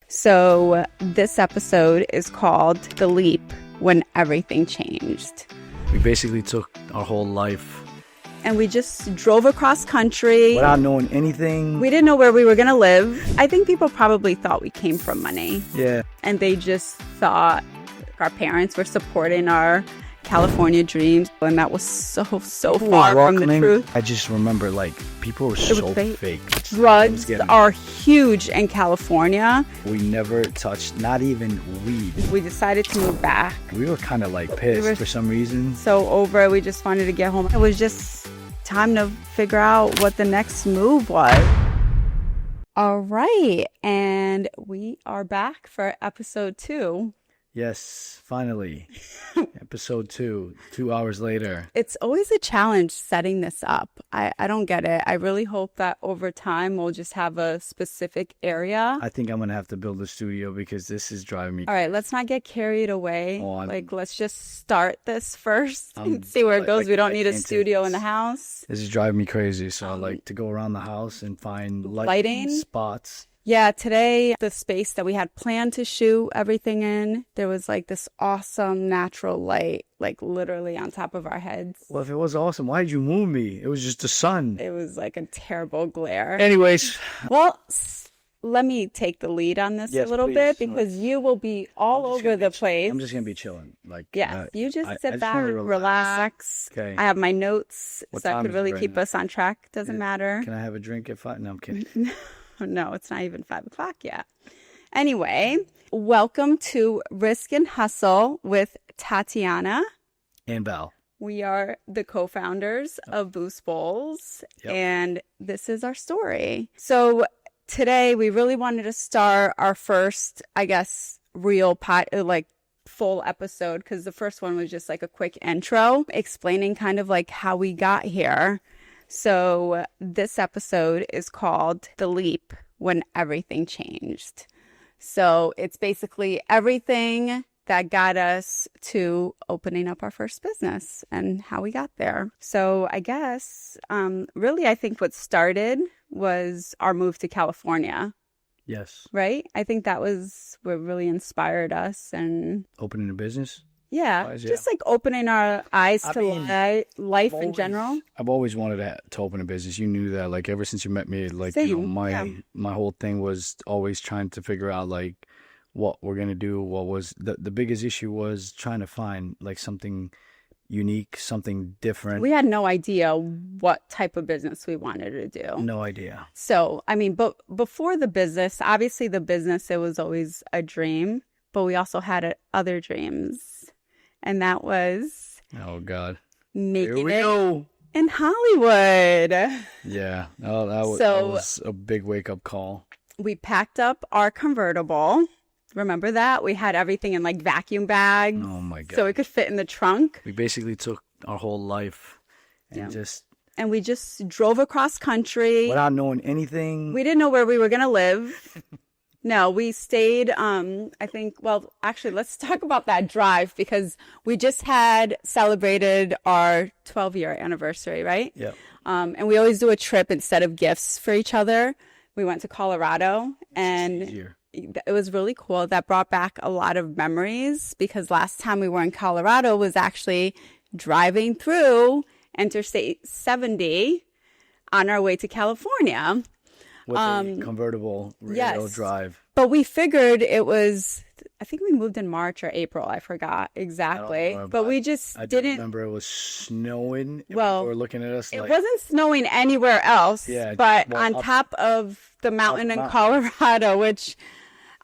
So this episode is called The Leap, When Everything Changed. We basically took our whole life And we just drove across country. without knowing anything. We didn't know where we were going to live. I think people probably thought we came from money. Yeah. And they just thought our parents were supporting our California dreams. And that was so People far were from the welcoming. truth. I just remember, people were was so fake. fake. Drugs getting- are huge in California. We never touched, not even weed. We decided to move back. We were kind of pissed were- for some reason. So over it, we just wanted to get home. It was just time to figure out what the next move was. All right, and we are back for episode 2. Yes, finally. Episode 2, 2 hours later. It's always a challenge setting this up. I don't get it. I really hope that over time we'll just have a specific area. I think I'm going to have to build a studio because this is driving me. All right, let's not get carried away. Oh, Let's just start this first I'm- and see where it goes. I- We don't I need a can't take studio in this. the house. This is driving me crazy. So I like to go around the house and find Lighting? spots. Yeah, today, the space that we had planned to shoot everything in, there was this awesome natural light, literally on top of our heads. Well, if it was awesome, why did you move me? It was just the sun. It was a terrible glare. Anyways, Well, let me take the lead on this Yes, a little please. bit because you will be all over the place. I'm just going to be chilling. Yeah, you just I sit just back, wanna relax. Okay. I have my notes What so I time could is it really right keep now? us on track. Doesn't matter. Can I have a drink at 5? No, I'm kidding. No, it's not even 5 o'clock yet. Anyway, welcome to Risk and Hustle with Tatiana. And Val. We are the co-founders of Boost Bowls, Yep. and this is our story. So today we really wanted to start our first, real full episode, because the first one was just a quick intro explaining kind of how we got here. So this episode is called The Leap, When Everything Changed. So it's basically everything that got us to opening up our first business and how we got there. So I guess, really, I think what started was our move to California, Yes. right? I think that was what really inspired us. And Opening a business. yeah, Wise, just opening our eyes I to mean, life in general. I've always wanted to open a business. You knew that, ever since you met me, Same, my yeah. my whole thing was always trying to figure out, what we're going to do. What was the biggest issue was trying to find, something unique, something different. We had no idea what type of business we wanted to do. No idea. So, but before the business, obviously the business, it was always a dream, but we also had other dreams. And that was Oh, God. Here making we it go. in Hollywood. Yeah. Oh, that So- was a big wake-up call. We packed up our convertible. Remember that? We had everything in vacuum bags Oh, my God. so it could fit in the trunk. We basically took our whole life and Yeah. just We just drove across country. without knowing anything. We didn't know where we were going to live. No, we stayed, actually, let's talk about that drive because we just had celebrated our 12-year anniversary, right? Yeah. And we always do a trip instead of gifts for each other. We went to Colorado and Easier. it was really cool. That brought back a lot of memories because last time we were in Colorado was actually driving through Interstate 70 on our way to California. With a convertible rear yes. drive. But we figured it was, I think we moved in March or April. I forgot exactly. remember, But we just I didn't. remember it was snowing. And Well, people were looking at us It like, wasn't snowing anywhere else, Yeah, but well, on up- top of the mountain in mountain. Colorado, which,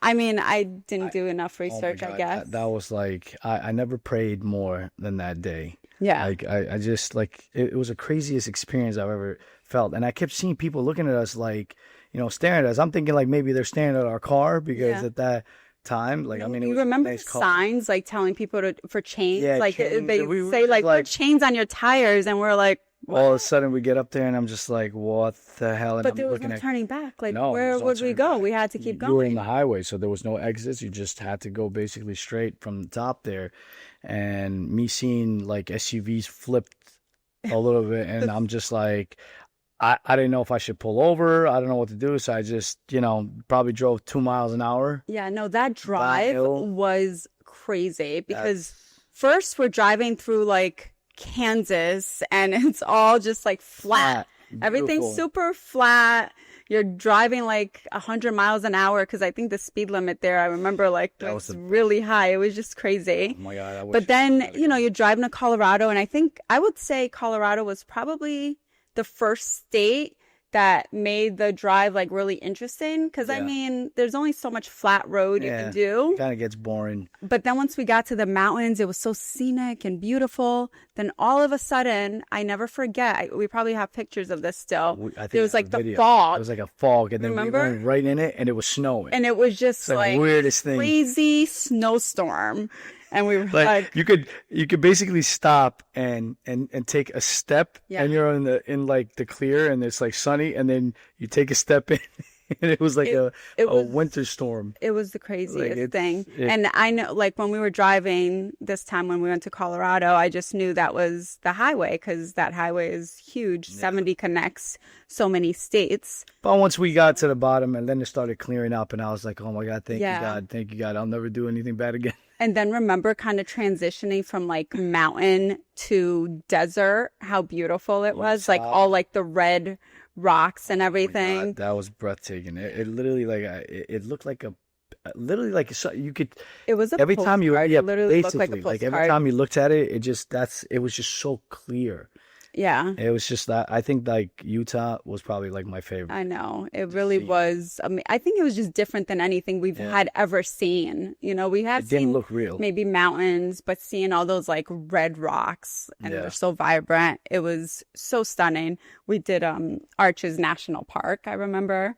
I didn't do enough oh my research, I God, guess. that was I never prayed more than that day. Yeah. I just it was the craziest experience I've ever felt. And I kept seeing people looking at us staring at us. I'm thinking maybe they're staring at our car because Yeah. at that time, it you was remember a nice the car. signs for people for chains? Yeah, They chains. We were say just put chains on your tires, and we're like, All of a sudden we get up there and I'm just like, what the hell? And but I'm there was looking no at turning back. No, Where there's no would we turning go? back. We had to keep You were in going. the highway, so there was no exits. You just had to go basically straight from the top there. And me seeing SUVs flipped a little bit, and I'm just like, I didn't know if I should pull over. I don't know what to do. So I just, probably drove 2 miles an hour. Yeah, no, that drive Downhill. was crazy because first we're driving through like Kansas and it's all just like flat. Everything's Beautiful. super flat. You're driving like 100 miles an hour because I think the speed limit there, I remember like was really high. It was just crazy. Oh my God. I wish But then, you're driving to Colorado, and I would say Colorado was probably the first state that made the drive like really interesting because I Yeah. mean, there's only so much flat road you can do. It kind of gets boring. But then once we got to the mountains, it was so scenic and beautiful. Then all of a sudden, I never forget, we probably have pictures of this still. I think There was that's like a the video. fog. It was like a fog, and then Remember? we went right in it, and it was snowing. And it was just It's the like weirdest thing. crazy snowstorm. And we were Like you could basically stop and take a step, Yeah. and you're in like the clear, and it's like sunny, and then you take a step in, and it was like It a was- winter storm. It was the craziest it's- thing. And I know, like, when we were driving this time when we went to Colorado, I just knew that was the highway because that highway is huge. 70 connects so many states. But once we got to the bottom, and then it started clearing up, and I was like, oh my God, thank Yeah. you God, I'll never do anything bad again. And then remember kind of transitioning from like mountain to desert, how beautiful it was. Like all like the red rocks and everything. God, that was breathtaking. It literally it looked like literally like you could. It was a Every time you postcard. yeah It literally looked basically like a every postcard. time you looked at it, it was just so clear. Yeah. It was just that I think like Utah was probably like my favorite. I know. It really See. was. I think it was just different than anything we've had ever seen. We had It didn't seen look real. maybe mountains, but seeing all those like red rocks and Yeah. they're so vibrant. It was so stunning. We did Arches National Park, I remember.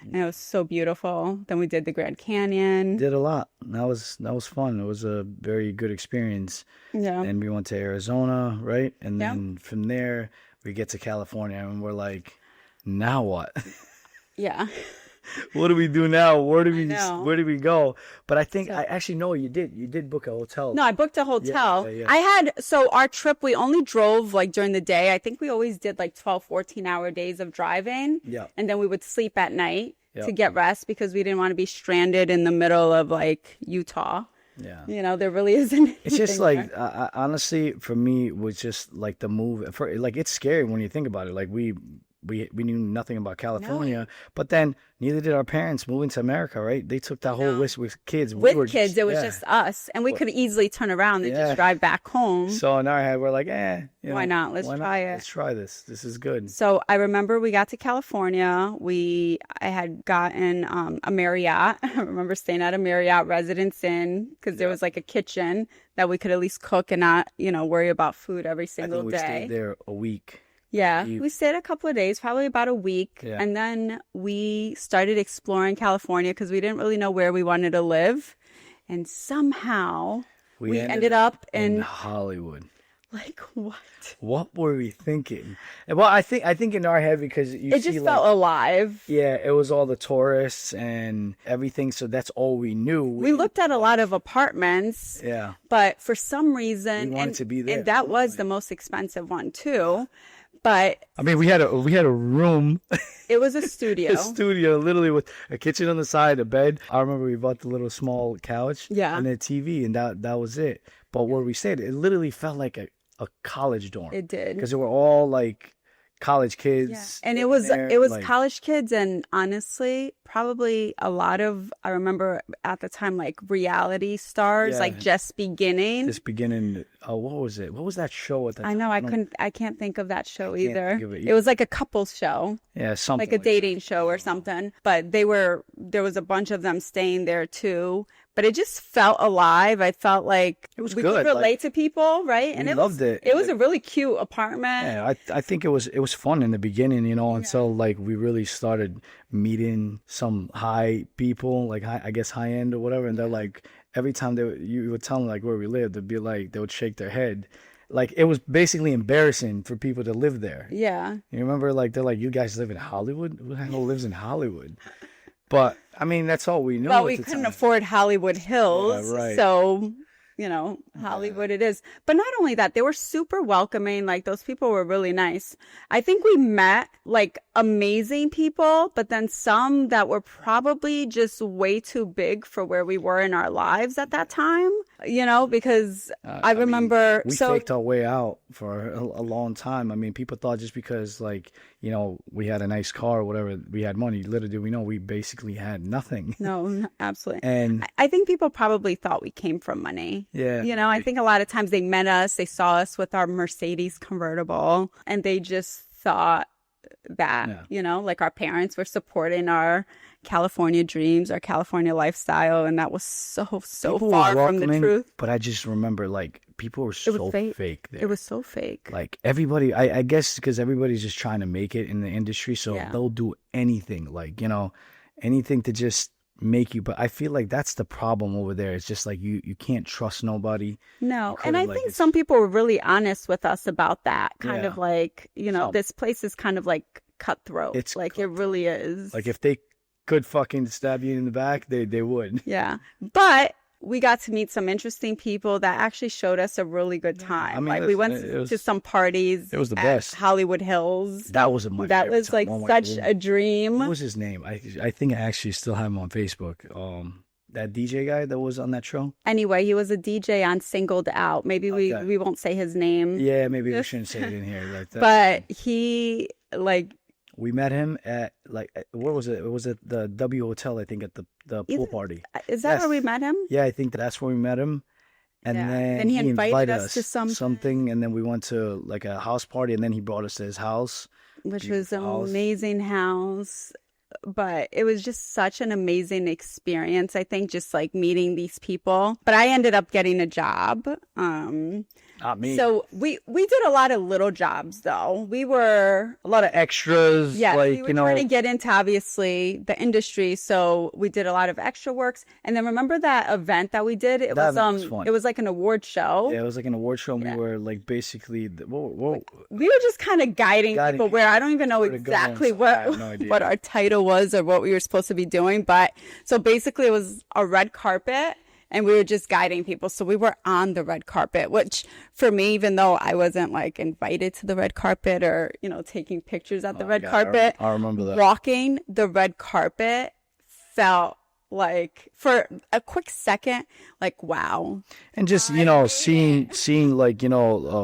And it was so beautiful. Then we did the Grand Canyon. Did a lot. That was fun. It was a very good experience. Yeah. And we went to Arizona, right? And Yeah. then from there we get to California, and we're like, now what? Yeah. What do we do now? Where do know. we go? But I think I actually know you did book a hotel. No, I booked a hotel. Yeah. So our trip, we only drove like during the day. I think we always did like 12, 14-hour days of driving. Yeah. And then we would sleep at night Yeah. to get rest because we didn't want to be stranded in the middle of like Utah. Yeah. There really isn't. It's just anything like there. honestly, for me, it was just like the move. For like, it's scary when you think about it. Like we knew nothing about California, but then neither did our parents moving to America, right? They took that whole risk with kids. With kids, it was just us, and we could easily turn around and Yeah. just drive back home. So in our head, we're like, Why not? Let's try it. Let's try this. This is good. So I remember we got to California. I had gotten a Marriott. I remember staying at a Marriott Residence Inn because there was like a kitchen that we could at least cook and not, worry about food every I single think we day. stayed there a week. Yeah, we stayed a couple of days, probably about a week. Yeah. And then we started exploring California because we didn't really know where we wanted to live. And somehow we ended up in in Hollywood. like what? What were we thinking? Well, I think in our head, because you It see just like, felt alive. yeah, it was all the tourists and everything. So that's all we knew. We looked at a lot of apartments. Yeah. But for some reason, We wanted to be there. and that was the most expensive one too. But I mean, we had a room, it was a studio. a studio, literally with a kitchen on the side, a bed. I remember we bought the little small couch, Yeah. and a TV, and that was it. But where we stayed, it literally felt like a college dorm. It did. Because they were all like college kids. Yeah. And it there, was like, college kids, and honestly, probably a lot of, I remember at the time, like reality stars, Yeah. like just beginning. this beginning. What was it? What was that show at the I know time? I can't think of that show can't either. think of it It was like a couples show, Yeah, something like a dating show or something. But there was a bunch of them staying there too. But it just felt alive. I felt like It was we good, could relate to people, right? And we it loved was, it. It was a really cute apartment. Yeah, I think it was fun in the beginning, until like we really started meeting some high people, like I guess high end or whatever, and they're like every time you would tell them like where we lived, they'd be like they would shake their head, like it was basically embarrassing for people to live there. Yeah. You remember, like they're like, you guys live in Hollywood? Who the hell lives in Hollywood? But I mean, that's all we knew. Well, at we the couldn't time. afford Hollywood Hills. Yeah, right. So Hollywood it is. But not only that, they were super welcoming. Like those people were really nice. I think we met like amazing people, but then some that were probably just way too big for where we were in our lives at that time, because I remember. We faked our way out for a long time. I mean, people thought just because like, we had a nice car or whatever, we had money. Little did we know we basically had nothing. No, absolutely. And I think people probably thought we came from money. yeah. I think a lot of times they met us, they saw us with our Mercedes convertible, and they just thought that, like our parents were supporting our California dreams, our California lifestyle, and that was so People far were from the welcoming, truth. But I just remember like people were so fake there. It was so fake. Like everybody, I guess because everybody's just trying to make it in the industry, so they'll do anything, like, anything to just make you. But I feel like that's the problem over there. It's just like you can't trust nobody. No, and I think some people were really honest with us about that. Kind of like, this place is kind of like cutthroat. It's like it really is. Like if they could fucking stab you in the back, they would. Yeah, but we got to meet some interesting people that actually showed us a really good time. I mean, like we went to some parties. It was the best. Hollywood Hills. That was my That favorite was time. like such a dream. What was his name? I think I actually still have him on Facebook. That DJ guy that was on that show. Anyway, he was a DJ on Singled Out. Maybe we won't say his name. Yeah, maybe we shouldn't say it in here like that. But he we met him at where was it? It was at the W Hotel, I think, at the pool party. Is that where we met him? Yeah, I think that's where we met him. And then he invited us to something, and then we went to like a house party, and then he brought us to his house, which was an amazing house. But it was just such an amazing experience, I think, just like meeting these people. But I ended up getting a job. Not me. So we did a lot of little jobs, though. We were a lot of extras. Yeah, we were trying to get into obviously the industry, so we did a lot of extra works. And then remember that event that we did? It was fun. It was like an award show. Yeah, it was like an award show. And we were like basically we were just kind of guiding people where I don't even know exactly what our title was or what we were supposed to be doing. But so basically it was a red carpet. And we were just guiding people. So we were on the red carpet, which for me, even though I wasn't like invited to the red carpet or, taking pictures at the red carpet. I remember that. Walking the red carpet felt like for a quick second, like, wow. And just, seeing like,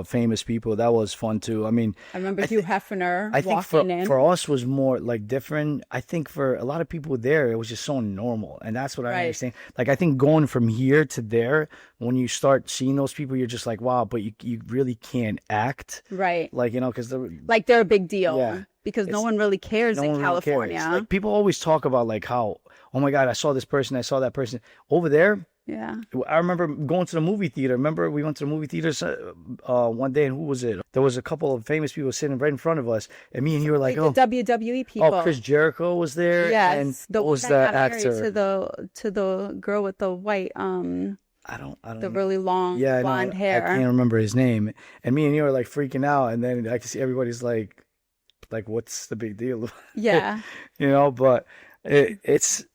famous people, that was fun too. I mean, I remember Hugh Hefner I think walking in. For us was more like different. I think for a lot of people there, it was just so normal. And that's what I understand. Like, I think going from here to there, when you start seeing those people, you're just like, wow, but you really can't act. Right. Like, because they're a big deal. Yeah. Because no one really cares in California. Really cares. Like, people always talk about like how, oh my God, I saw this person, I saw that person. Over there, yeah. I remember going to the movie theater. Remember we went to the movie theaters one day, and who was it? There was a couple of famous people sitting right in front of us, and me and you were like, the WWE people. Oh, Chris Jericho was there. Yes, and the was the actor to the girl with the white I don't the really long blonde hair. I can't remember his name. And me and you were like freaking out, and then I could see everybody's like, what's the big deal? Yeah. But it's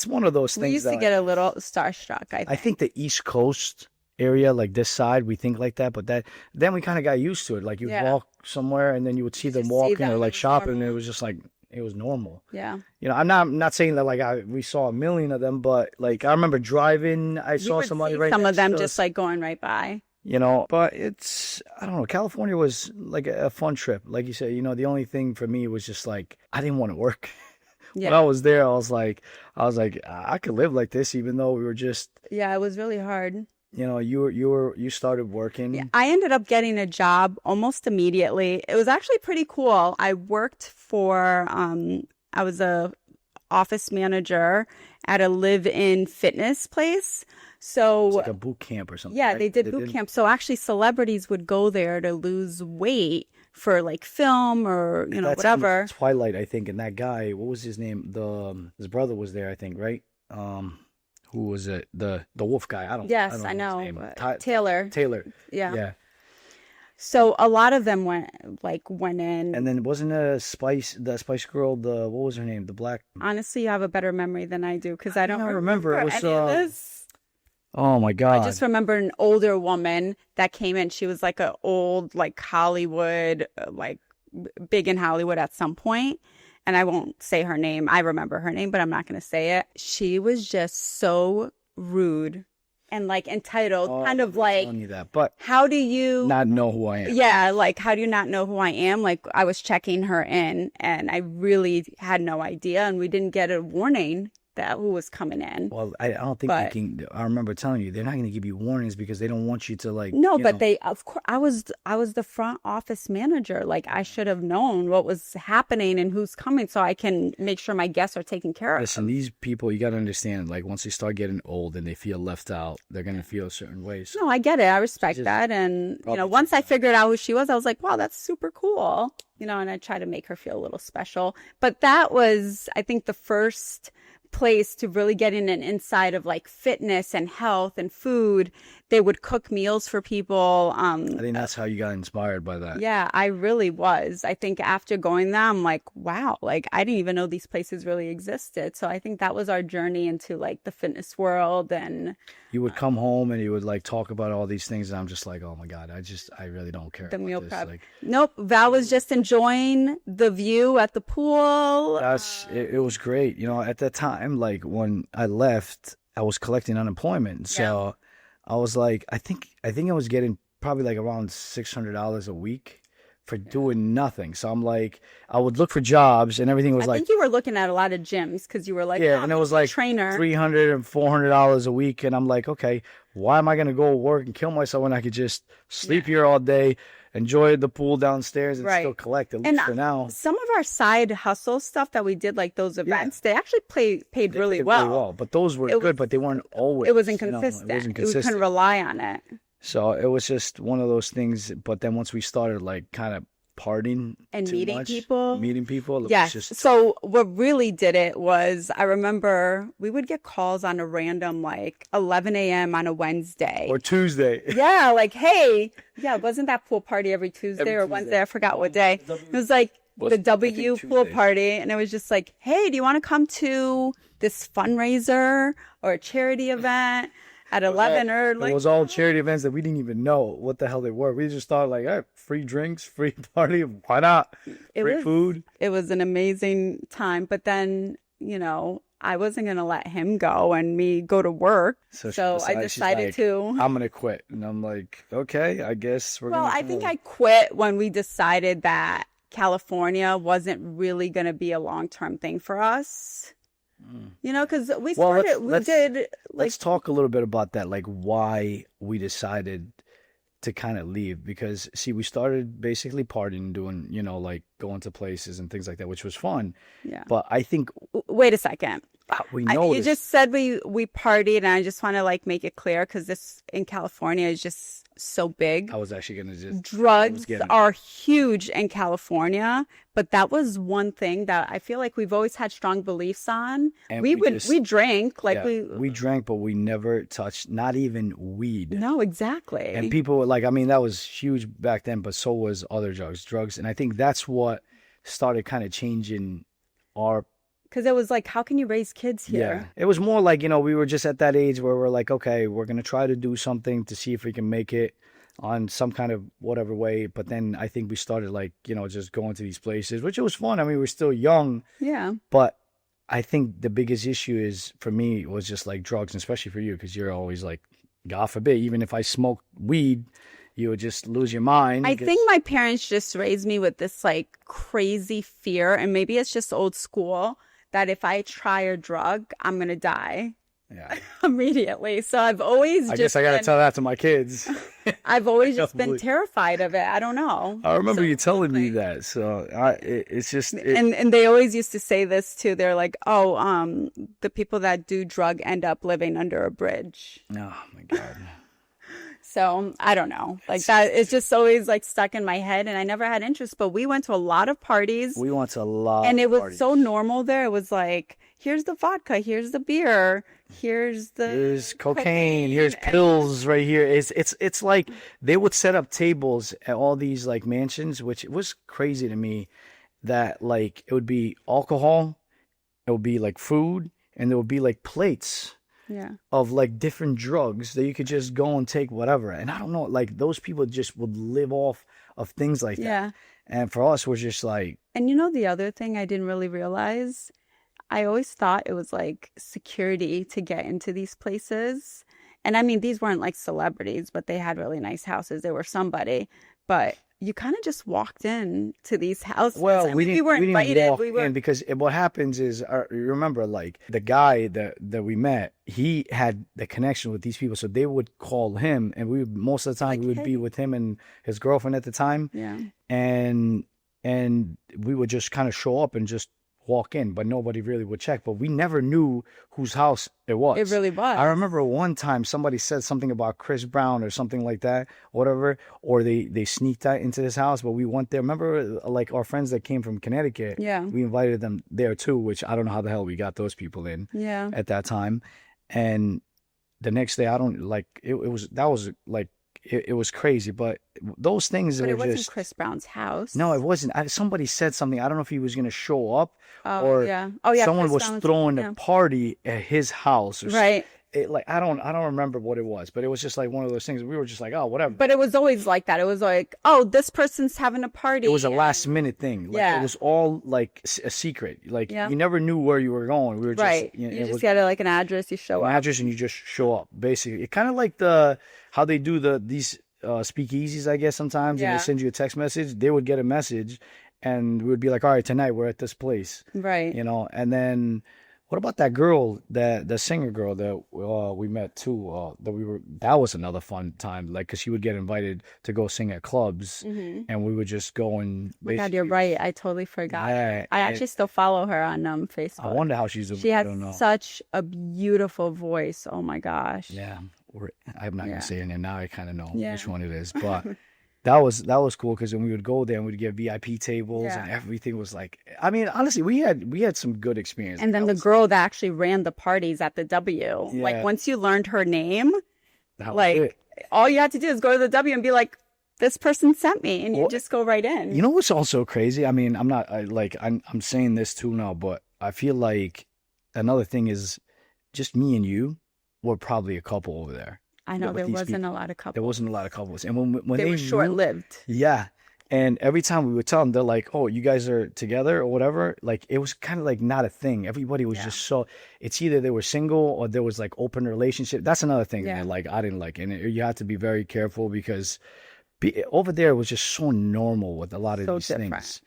one of those things. We used to get a little starstruck, I think the East Coast area, like this side, we think like that, but then we kind of got used to it. Like you'd walk somewhere and then you would see them walking or like shopping, and it was just like, it was normal. Yeah. I'm not saying that like we saw a million of them, but like I remember driving, I saw somebody right some next of them to just us. like going right by. But I don't know. California was like a fun trip. Like you said, the only thing for me was just like, I didn't want to work. Yeah. When I was there, I was like, I could live like this, even though we were just. Yeah, it was really hard. You started working. Yeah, I ended up getting a job almost immediately. It was actually pretty cool. I worked for, I was a office manager at a live-in fitness place. So it's like a boot camp or something. Yeah, right? they did boot camp. So actually celebrities would go there to lose weight for like film or, whatever. Twilight, I think. And that guy, what was his name? His brother was there, I think, right? Who was it? The wolf guy. Yes, I know. Taylor. Yeah. Yeah. So a lot of them went in. And then wasn't the Spice Girl, what was her name? The black. Honestly, you have a better memory than I do because I don't remember. It was any of this. Oh my I God. just remember an older woman that came in. She was like a old, like Hollywood, like big in Hollywood at some point. And I won't say her name. I remember her name, but I'm not going to say it. She was just so rude and like entitled, Oh, kind I of remember like, telling you that, but how do you, not know who I am. yeah, like, how do you not know who I am? Like, I was checking her in and I really had no idea. And we didn't get a warning that who was coming in. Well, I don't think But they can. I remember telling you they're not going to give you warnings because they don't want you to like. no, You but know, they, of course, I was the front office manager. Like, I should have known what was happening and who's coming so I can make sure my guests are taken care of. listen, these people you got to understand. Like once they start getting old and they feel left out, they're going to feel a certain way. So No, I get it. I respect just that. And, you know, probably once check I it out. figured out who she was, I was like, wow, that's super cool. You know, and I try to make her feel a little special. But that was, I think, the first place to really get in an inside of like fitness and health and food. They would cook meals for people. I think that's how you got inspired by that. Yeah, I really was. I think after going there, I'm like, wow, like I didn't even know these places really existed. So I think that was our journey into like the fitness world. And You would come home and you would like talk about all these things, and I'm just like, oh my God, I really don't care the about meal this. prep. Like Nope, Val was just enjoying the view at the pool. it was great. You know, at that time, like when I left, I was collecting unemployment, so I was like, I think I was getting probably like around $600 a week for doing nothing. So I'm like, I would look for jobs, and everything was I like, think you were looking at a lot of gyms because you were like, yeah, oh, and it I'm was a like trainer. $300 and $400 a week, and I'm like, okay, why am I gonna go work and kill myself when I could just sleep here all day, enjoy the pool downstairs, and Right. still collect at And least for now. some of our side hustle stuff that we did, like those events, they actually paid really Did well. but those were It good, but they weren't always. It wasn't you know, consistent. it wasn't We couldn't consistent. rely on it. So it was just one of those things. But then once we started like kind of partying And too meeting much, people. meeting people, it was Yes. just So what really did it was I remember we would get calls on a random like 11 a.m. on a Wednesday. or Tuesday. Yeah, like, hey, yeah, wasn't that pool party every Tuesday or Tuesday. Wednesday? I forgot what day. It was like Was- the I think W pool Tuesdays. party. And it was just like, hey, do you want to come to this fundraiser or a charity event at 11 or It like, was all charity events that we didn't even know what the hell they were. We just thought like, hey, free drinks, free party, why not? It Free was- food. it was an amazing time. But then, you know, I wasn't going to let him go and me go to work. So, So I she's decided like, to. I'm gonna quit, and I'm like, okay, I guess we're Well, gonna. I think I quit when we decided that California wasn't really going to be a long-term thing for us. You know, because we Well, started, we did like, Let's talk a little bit about that, like why we decided to kind of leave. Because see, we started basically partying, doing, you know, like going to places and things like that, which was fun. yeah. But I think Wait a second. we You noticed. just said we partied, and I just want to like make it clear because this in California is just so big. I was actually gonna just. Drugs getting- are huge in California, but that was one thing that I feel like we've always had strong beliefs on. And we we just- we drank like Yeah, we drank, but we never touched, not even weed. no, exactly. And people were like, I mean, that was huge back then, but so was other drugs. And I think that's what started kind of changing our, Because it was like, how can you raise kids yeah. here? It was more like, you know, we were just at that age where we're like, okay, we're going to try to do something to see if we can make it on some kind of whatever way. But then I think we started like, you know, just going to these places, which it was fun. I mean, we're still young, Yeah. but I think the biggest issue is for me was just like drugs, and especially for you, because you're always like, God forbid, even if I smoke weed, you would just lose your mind. I because- think my parents just raised me with this like crazy fear, and maybe it's just old school, that if I try a drug, I'm going to die Yeah. immediately. So I've always I just guess I got to been- tell that to my kids. I've always just been Probably. terrified of it. I don't know. I remember So, you telling me like- that. So it's just, And they always used to say this too. They're like, oh, the people that do drug end up living under a bridge. oh my God. So I don't know. Like that, it's just always like stuck in my head, and I never had interest. But we went to a lot of parties, We went to a lot and of it was parties. so normal there. It was like, here's the vodka, here's the beer, here's the Here's cocaine. Here's pills right here. It's like they would set up tables at all these like mansions, which was crazy to me. That like it would be alcohol, it would be like food, and there would be like plates Yeah. of like different drugs that you could just go and take whatever. And I don't know, like those people just would live off of things like that. Yeah. And for us, we're just like, And you know, the other thing I didn't really realize, I always thought it was like security to get into these places. And I mean, these weren't like celebrities, but they had really nice houses. They were somebody. But you kind of just walked in to these houses. well, I mean, we weren't we didn't invited. walk We were in because what happens is, you remember, like the guy that we met, he had the connection with these people, so they would call him, and we would, most of the time like, we would hey. be with him and his girlfriend at the time, Yeah. and we would just kind of show up and just walk in, but nobody really would check. But we never knew whose house it was. It really was. I remember one time somebody said something about Chris Brown or something like that, whatever, or they sneaked out into his house, but we went there. Remember, like our friends that came from Connecticut? Yeah. We invited them there too, which I don't know how the hell we got those people in Yeah. at that time. And the next day, I don't like it was like it was crazy, but those things But were it wasn't just Chris Brown's house. no, it wasn't. Somebody said something. I don't know if he was gonna show up Oh, or yeah. Oh, yeah. someone Chris was Brown's- throwing yeah. a party at his house. Or Right. like I don't remember what it was, but it was just like one of those things. We were just like, oh, whatever. But it was always like that. It was like, oh, this person's having a party. It was a last minute thing. Like, Yeah. it was all like a secret. Like Yeah. you never knew where you were going. We were just Right. you know, You it just was get like an address, you show an up. address and you just show up. Basically, it kind of like how they do these speakeasies, I guess sometimes, and Yeah. they send you a text message. They would get a message, and we would be like, all right, tonight we're at this place. Right. You know, and then what about that girl, the singer girl that we met too? That was another fun time, like, because she would get invited to go sing at clubs, and we would just go and Oh my God, you're right. I totally forgot. Yeah, I actually still follow her on Facebook. I wonder how she's. She I has don't know. such a beautiful voice. Oh my gosh. Yeah, I'm not Yeah. gonna say her name now. I kind of know Yeah. which one it is, but that was cool because when we would go there and we'd get VIP tables Yeah. and everything was like. I mean, honestly, we had some good experience. And then the girl that actually ran the parties at the W, like Yeah. once you learned her name, that was like it. all you had to do is go to the W and be like, this person sent me, and you Well, just go right in. You know what's also crazy? I mean, I'm saying this too now, but I feel like another thing is just me and you were probably a couple over there. I know with there these wasn't people. a lot of couples. There wasn't a lot of couples, and when They they were knew- short lived. yeah. And every time we would tell them, they're like, "Oh, you guys are together or whatever." Like it was kind of like not a thing. Everybody was Yeah. just so. It's either they were single or there was like open relationship. That's another thing Yeah. that like I didn't like, and you have to be very careful because over there it was just so normal with a lot of So these different. things.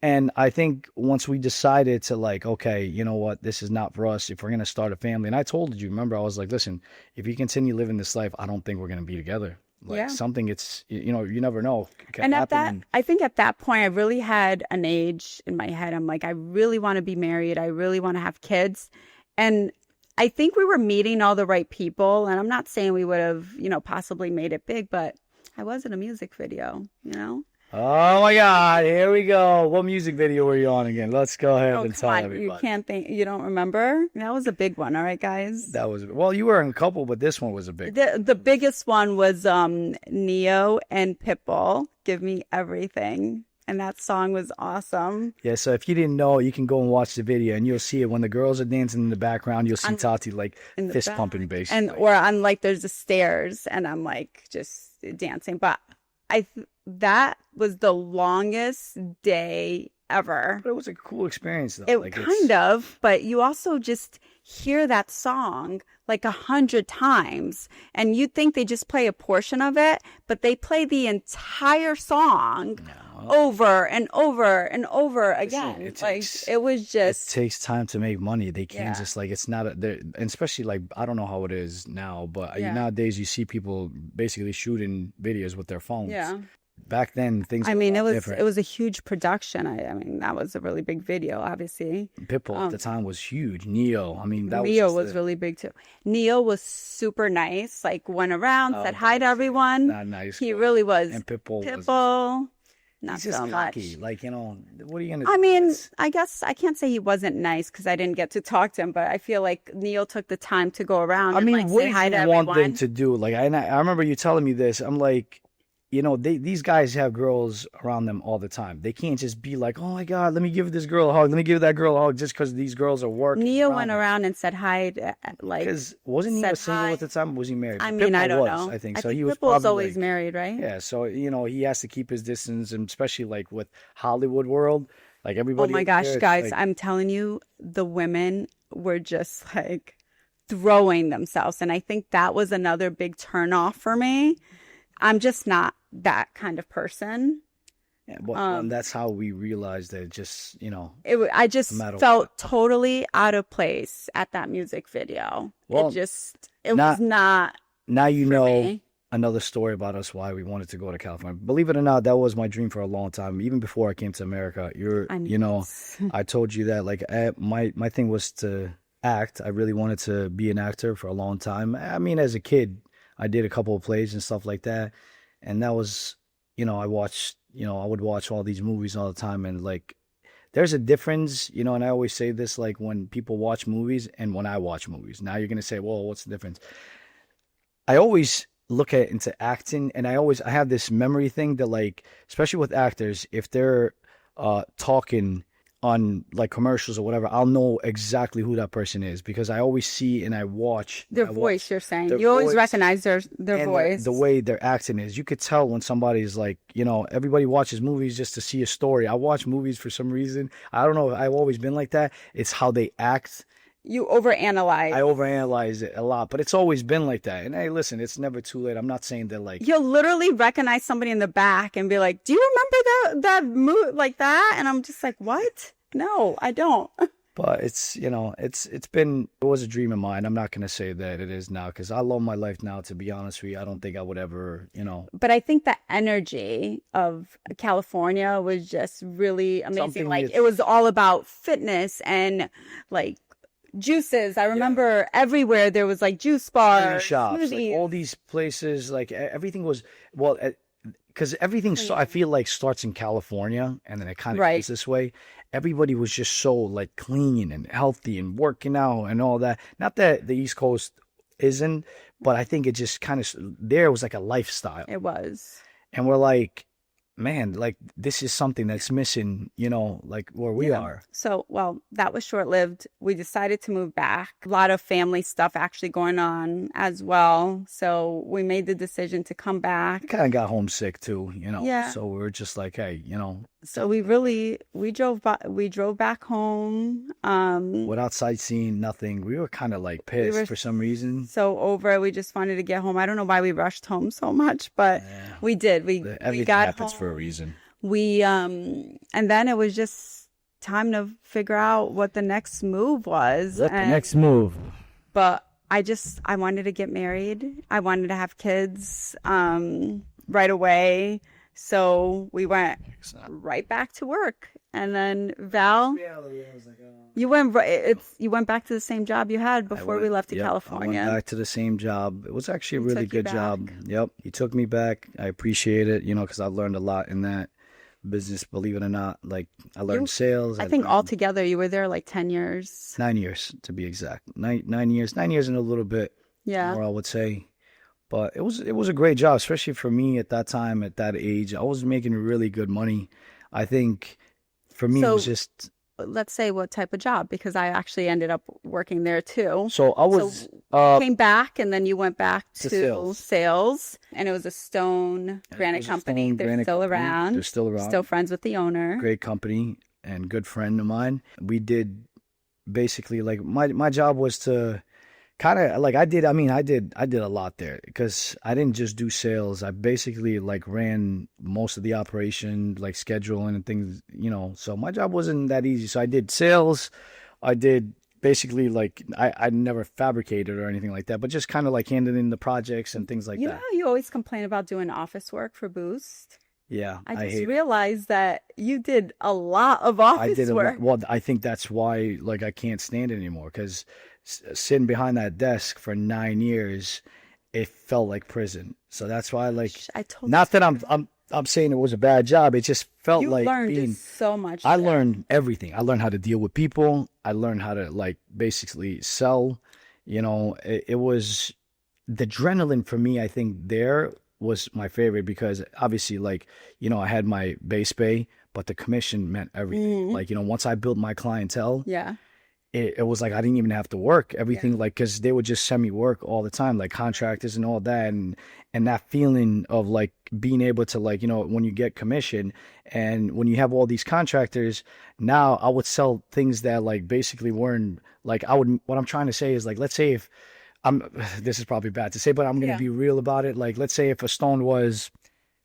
And I think once we decided to like, okay, you know what, this is not for us. If we're gonna start a family, and I told you, remember, I was like, listen, if you continue living this life, I don't think we're gonna be together. Like Yeah. something, it's you never know. Can And at happen that, and- I think at that point, I really had an age in my head. I'm like, I really want to be married. I really want to have kids. And I think we were meeting all the right people. And I'm not saying we would have, possibly made it big, but I was in a music video, Oh my God, here we go. What music video were you on again? Let's go ahead Oh, and come tell on. You everybody. can't think, you don't remember? That was a big one. All right, guys. That was well, you were in a couple, but this one was a big. The biggest one was Neo and Pitbull, Give Me Everything. And that song was awesome. Yeah, so if you didn't know, you can go and watch the video, and you'll see it when the girls are dancing in the background. You'll see Tati like in the fist back. pumping, basically. And or I'm like, there's the stairs, and I'm like just dancing. But that was the longest day ever. But it was a cool experience, though. It Like, kind of, but you also just hear that song like 100 times, and you'd think they just play a portion of it, but they play the entire song over and over and over again. it Like takes- it was It just takes time to make money. They can't Yeah. just like it's not and especially like I don't know how it is now, but Yeah. nowadays you see people basically shooting videos with their phones. yeah. Back then, things. I were mean, a it lot was different. it was a huge production. I mean, that was a really big video, obviously. Pitbull at the time was huge. Neo, I mean, that Neo was was really big too. Neo was super nice. Like went around, said Oh, hi to everyone. not nice. He really was. And Pitbull was. Pitbull, not He's just so cocky. much. Like what are you gonna? I do? mean, It's- I guess I can't say he wasn't nice because I didn't get to talk to him, but I feel like Neil took the time to go around I and mean, like what say do hi to you want everyone. them to do? Like, I remember you telling me this. I'm like, these guys have girls around them all the time. They can't just be like, oh my God, let me give this girl a hug. Let me give that girl a hug just because these girls are working. Neo went around and said hi, like, because wasn't he said single hi. at the time? Or was he married? I mean, I Pitbull don't was, know. I think I so. think He was Pitbull's probably always like, married, right? yeah. So he has to keep his distance, and especially like with Hollywood world, like everybody. Oh my over gosh, there, it's guys, like, I'm telling you, the women were just like throwing themselves. And I think that was another big turnoff for me. I'm just not that kind of person. yeah, but that's how we realized that just I just no matter felt totally out of place at that music video. Well, it not- was not now you for know. me. Another story about us why we wanted to go to California. Believe it or not, that was my dream for a long time. Even before I came to America, I told you that like my thing was to act. I really wanted to be an actor for a long time. I mean, as a kid, I did a couple of plays and stuff like that, and that was, I watched, I would watch all these movies all the time, and like, there's a difference, and I always say this, like when people watch movies and when I watch movies. Now you're gonna say, well, what's the difference? I always look at into acting, and I have this memory thing that, like, especially with actors, if they're talking on like commercials or whatever, I'll know exactly who that person is because I always see and I watch Their voice. You're saying their you always voice recognize their and voice. the way their acting is. You could tell when somebody's like, everybody watches movies just to see a story. I watch movies for some reason. I don't know. I've always been like that. It's how they act. You overanalyze. I overanalyze it a lot, but it's always been like that. And hey, listen, it's never too late. I'm not saying that like You'll literally recognize somebody in the back and be like, "Do you remember that move like that?" And I'm just like, "What? No, I don't." But it's it was a dream of mine. I'm not gonna say that it is now because I love my life now. To be honest with you, I don't think I would ever, But I think the energy of California was just really amazing. Something Like that's- it was all about fitness and like juices. I remember everywhere there was like juice bars, shops, like smoothies. all these places, like everything was because everything I feel like starts in California and then it kind of Right. goes this way. Everybody was just so like clean and healthy and working out and all that. Not that the East Coast isn't, but I think it just kind of there was like a lifestyle, It was. and we're like, man, like this is something that's missing, like where we are. So, well, that was short lived. We decided to move back. A lot of family stuff actually going on as well. So we made the decision to come back. Kind of got homesick too, Yeah. So we were just like, hey, So we drove back home. without sightseeing, nothing. We were kind of like pissed were for some reason. So over it. We just wanted to get home. I don't know why we rushed home so much, but Yeah. we did. We Everything got happens home. for a reason. And then it was just time to figure out what the next move was. And- move? But I wanted to get married. I wanted to have kids right away. So we went right back to work. And then Val, you went back to the same job you had before we left to I California. went back to the same job. It was actually a He really took you good job. back. Yep, he took me back. I appreciate it, because I learned a lot in that business. Believe it or not, like I learned sales. I think learned altogether you were there like 10 years. 9 years to be exact. 9 years and a little bit Yeah. more, I would say. But it was a great job, especially for me at that time, at that age. I was making really good money. I think for me it was So- just Let's say what type of job, because I actually ended up working there too. so I was Came back and then you went back to to sales, and it was a stone granite it was a company. stone They're granite still company. around. They're still around. Still friends with the owner. Great company and good friend of mine. We did basically like my job was to kind of like I did a lot there because I didn't just do sales. I basically like ran most of the operation, like scheduling and things, so my job wasn't that easy. So I did sales. I did basically like I never fabricated or anything like that, but just kind of like handing in the projects and things like You that. know how you always complain about doing office work for Boost? Yeah, I just hate realized that you did a lot of office I did a work. lot. Well, I think that's why like I can't stand it anymore because sitting behind that desk for 9 years, it felt like prison. So that's why like I told not that I'm saying it was a bad job. It just felt you like learned being. so much. I there. learned everything. I learned how to deal with people. I learned how to like basically sell. It was the adrenaline for me. I think there was my favorite because obviously, like, you know, I had my base pay, but the commission meant everything. Like, you know, once I built my clientele, Yeah. it was like I didn't even have to work. Everything, like, because they would just send me work all the time, like contractors and all that, and that feeling of like being able to, like, you know, when you get commission and when you have all these contractors, now I would sell things that like basically weren't like I would. What I'm trying to say is, like, let's say if I'm this is probably bad to say, but I'm gonna Yeah. be real about it. Like, let's say if a stone was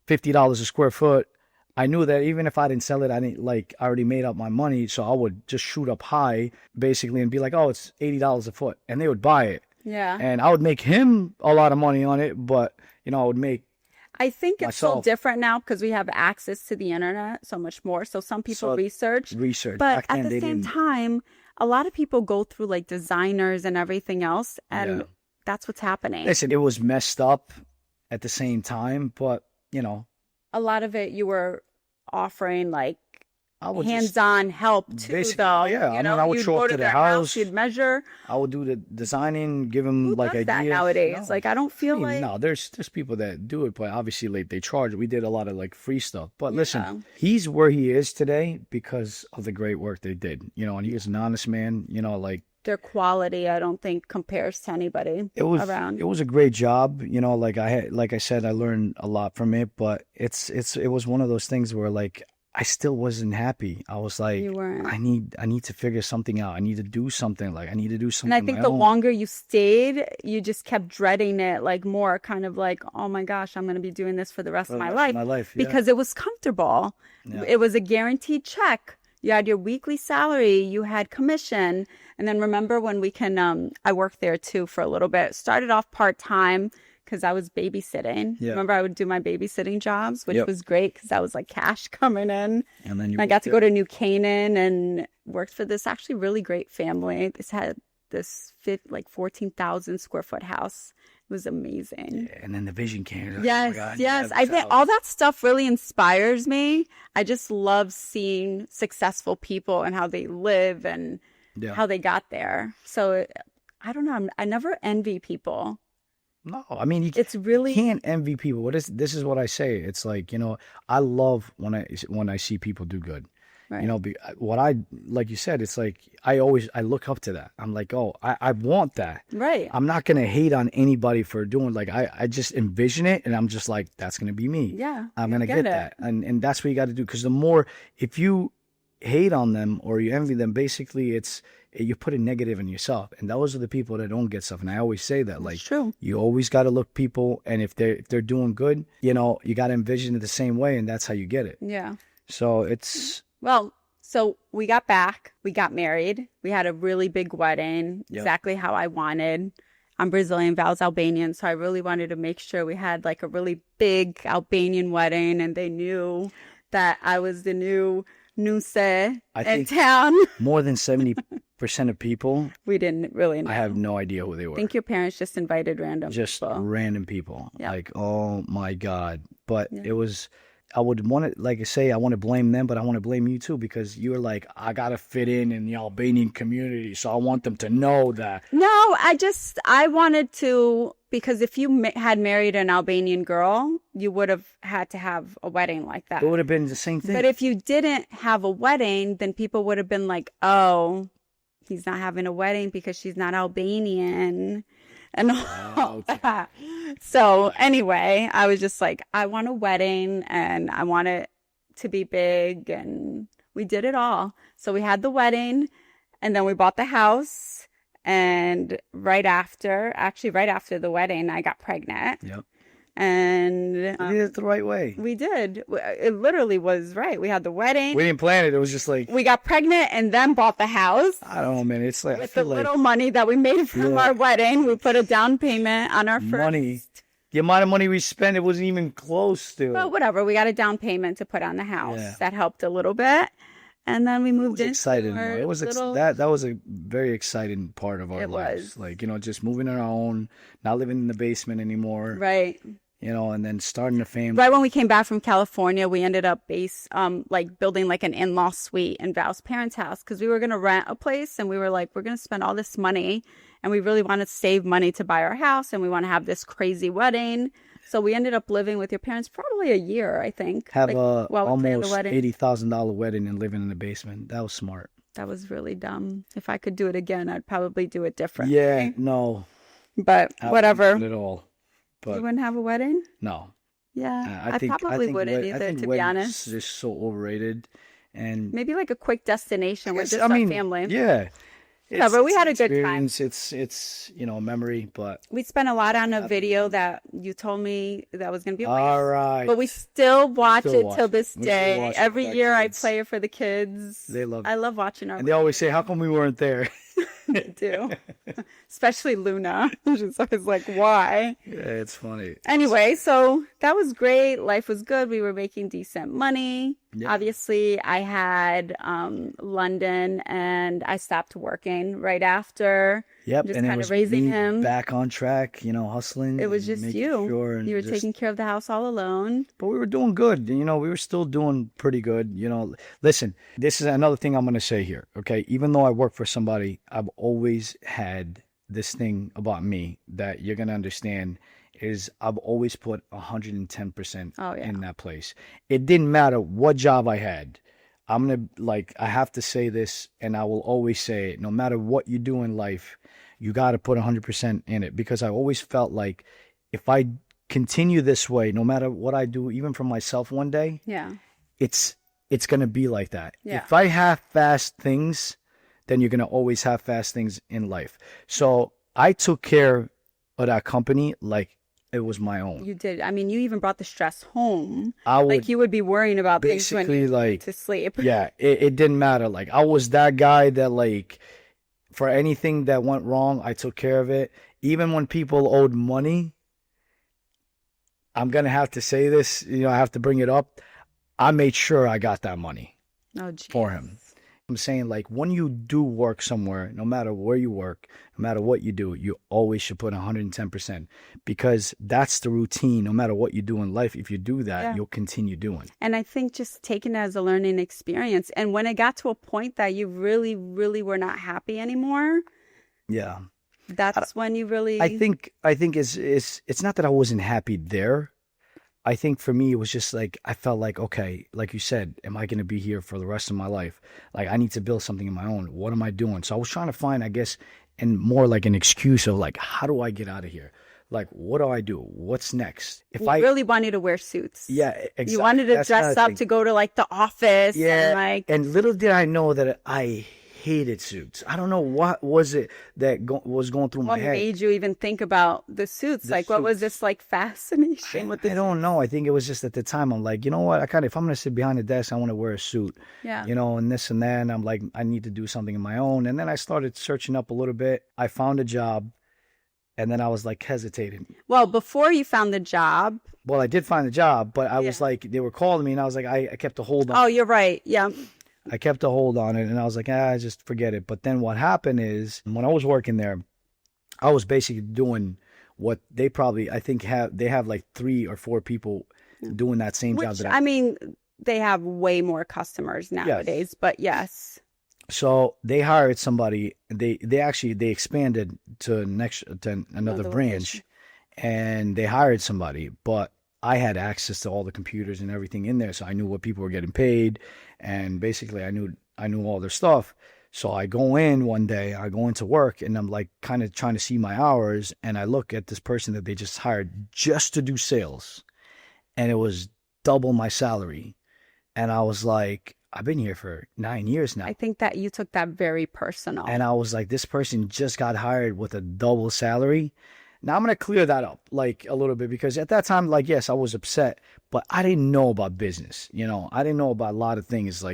$50 a square foot, I knew that even if I didn't sell it, I didn't like I already made up my money, so I would just shoot up high basically and be like, oh, it's $80 a foot, and they would buy it, Yeah. and I would make him a lot of money on it, but you know I would make I think it's so myself. different now because we have access to the internet so much more. So some people So research, research. but Back at then, the they same didn't. time, a lot of people go through like designers and everything else, and Yeah. that's what's happening. Listen, it was messed up at the same time, but you know A lot of it you were offering like I would just hands-on help too, basically, though. yeah, I You mean, know, I would you'd show go up to to the their house. you'd measure. I would do the designing, give them Who like does that ideas. nowadays? No. Like, I don't I feel mean, like no, there's people that do it, but obviously like they charge. We did a lot of like free stuff. But Yeah. listen, he's where he is today because of the great work they did. You know, and he was an honest man. You know, like their quality, I don't think compares to anybody it was around. it was a great job. You know, like like I said, I learned a lot from it. But it was one of those things where like I still wasn't happy. I was like, You weren't. I need to figure something out. I need to do something. Like I need to do And something. I on think my the own. longer you stayed, you just kept dreading it, like more kind of like, oh my gosh, I'm going to be doing this for the rest For of the my rest life. of my life, yeah. Because it was comfortable. Yeah. It was a guaranteed check. You had your weekly salary, you had commission. And then remember when I worked there too for a little bit. Started off part-time because I was babysitting. Yeah. Remember I would do my babysitting jobs, which Yep. was great because that was like cash coming in. And then you And I got to go to New Canaan and worked for this actually really great family. This had this 14,000 square foot house. It was amazing. And then the vision came. Oh my Yes, God, yes. yeah, I think so- all that stuff really inspires me. I just love seeing successful people and how they live and Yeah. how they got there. So I don't know. I never envy people. No, I mean you It's really can't envy people. This is what I say. It's like, you know, I love when I see people do good. right. You know, what I like you said, it's like I look up to that. I'm like, oh, I want that. Right. I'm not gonna hate on anybody for doing like I just envision it and I'm just like, that's gonna be me. Yeah. I'm you gonna get get it. that. And that's what you gotta do. Because the more if you hate on them or you envy them, basically you put a negative in yourself. And those are the people that don't get stuff. And I always say that, like It's true. you always gotta look people, and if they're doing good, you know, you gotta envision it the same way, and that's how you get it. Yeah. So it's Well, so we got back, we got married, we had a really big wedding, Yep. exactly how I wanted. I'm Brazilian, Val's Albanian, so I really wanted to make sure we had like a really big Albanian wedding, and they knew that I was the new Nuse in think- town. more than 70% of people. We didn't really know. I have no idea who they were. I think your parents just invited random Just people. random people. Yeah. Like, oh my God. But Yeah. it was, I would want to, like I say, I want to blame them, but I want to blame you too, because you were like, I got to fit in the Albanian community. So I want them to know that. No, I wanted to, because if you had married an Albanian girl, you would have had to have a wedding like that. It would have been the same thing. But if you didn't have a wedding, then people would have been like, oh, he's not having a wedding because she's not Albanian. And all okay. that. So anyway, I was just like, I want a wedding and I want it to be big. And we did it all. So we had the wedding and then we bought the house. And right after the wedding, I got pregnant. Yep. And We did it the right way. we did. It literally was right. We had the wedding. We didn't plan it. It was just like, We got pregnant and then bought the house I don't know, man. It's like, I with the feel like little money that we made from Yeah. our wedding. We put a down payment on our first. money. The amount of money we spent, it wasn't even close to. But whatever, we got a down payment to put on the house. Yeah. That helped a little bit. And then we It moved was in. exciting. Though. It was that was a very exciting part of our It lives. was. Like, you know, just moving on our own, not living in the basement anymore. Right. You know, and then starting a family. Right when we came back from California, we ended up building like an in-law suite in Val's parents' house because we were going to rent a place and we were like, we're going to spend all this money and we really want to save money to buy our house and we want to have this crazy wedding. So we ended up living with your parents probably a year, I think. Have like, a while we planned the almost wedding. $80,000 wedding and living in the basement. That was smart. That was really dumb. If I could do it again, I'd probably do it differently. Yeah, no, But whatever. not at all. You But wouldn't have a wedding? no, Yeah. I think probably wouldn't I either, think to be weddings honest. is just so overrated. And Maybe like a quick destination with Yes, just I our mean, family. yeah, Yeah, but we it's had an a good time. experience. It's a memory. But We spent a lot on a video that you told me that was going to be a waste. all right, But we still watch Still it watch till it. this We still day. watch it Every with our year I kids. play it for the kids. They love it. I love watching our and they always say, "How come we weren't there?" wedding too. Especially Luna. She's always like, why? Yeah, it's funny. Anyway, so that was great. Life was good. We were making decent money. Yeah. Obviously, I had London and I stopped working right after. Yep, Just and it kind was of raising me him. back on track. Hustling. It was and just making you. Sure and You were just- taking care of the house all alone. But we were doing good. We were still doing pretty good. Listen, this is another thing I'm going to say here. Okay. Even though I work for somebody, I've always had this thing about me that you're going to understand is I've always put 110% Oh, yeah. in that place. It didn't matter what job I had. I'm going to, I have to say this, and I will always say it. No matter what you do in life, you got to put 100% in it, because I always felt like if I continue this way, no matter what I do, even for myself one day, Yeah. it's going to be like that. Yeah. If I half-fast things, then you're going to always half-fast things in life. So I took care of that company like it was my own. You did. I mean, you even brought the stress home. I would Like you would be worrying about things when basically you went like, to sleep. yeah, it didn't matter. Like I was that guy that for anything that went wrong, I took care of it. Even when people owed money, I'm going to have to say this, I have to bring it up. I made sure I got that money Oh, geez. for him. I'm saying when you do work somewhere, no matter where you work, no matter what you do, you always should put 110%, because that's the routine. No matter what you do in life, if you do that, Yeah. you'll continue doing. And I think just taking it as a learning experience. And when it got to a point that you really, really were not happy anymore, Yeah. that's when you really. I think it's not that I wasn't happy there. I think for me, it was just I felt like, okay, like you said, am I going to be here for the rest of my life? I need to build something of my own. What am I doing? So I was trying to find, I guess, and more like an excuse of how do I get out of here? What do I do? What's next? If you really wanted to wear suits. yeah, exactly. You wanted to That's dress another up thing. to go to the office. Yeah, And and little did I know that I hated suits. I don't know what was it that was going through my what head. made you even think about the suits? The What was this fascination with the I don't know. I think it was just at the time I'm like, you know what? If I'm going to sit behind the desk, I want to wear a suit. Yeah. And this and that. And I'm like, I need to do something of my own. And then I started searching up a little bit. I found a job, and then I was hesitating. Well, before you found the job. Well, I did find a job, but I was they were calling me, and I was like, I kept a hold on. Oh, you're right. Yeah. I kept a hold on it, and I was like, just forget it. But then what happened is, when I was working there, I was basically doing what they probably, I think, have 3 or 4 people doing that same job Which, that I mean, they have way more customers nowadays, but yes. So they hired somebody. They expanded to another Another branch, location. and they hired somebody. But I had access to all the computers and everything in there, so I knew what people were getting paid, and basically I knew all their stuff. So I go in one day, I go into work, and I'm kind of trying to see my hours, and I look at this person that they just hired just to do sales, and it was double my salary, and I was like, I've been here for 9 years now. I think that you took that very personal. And I was like, this person just got hired with a double salary. Now I'm going to clear that up a little bit, because at that time, yes, I was upset, but I didn't know about business. I didn't know about a lot of things.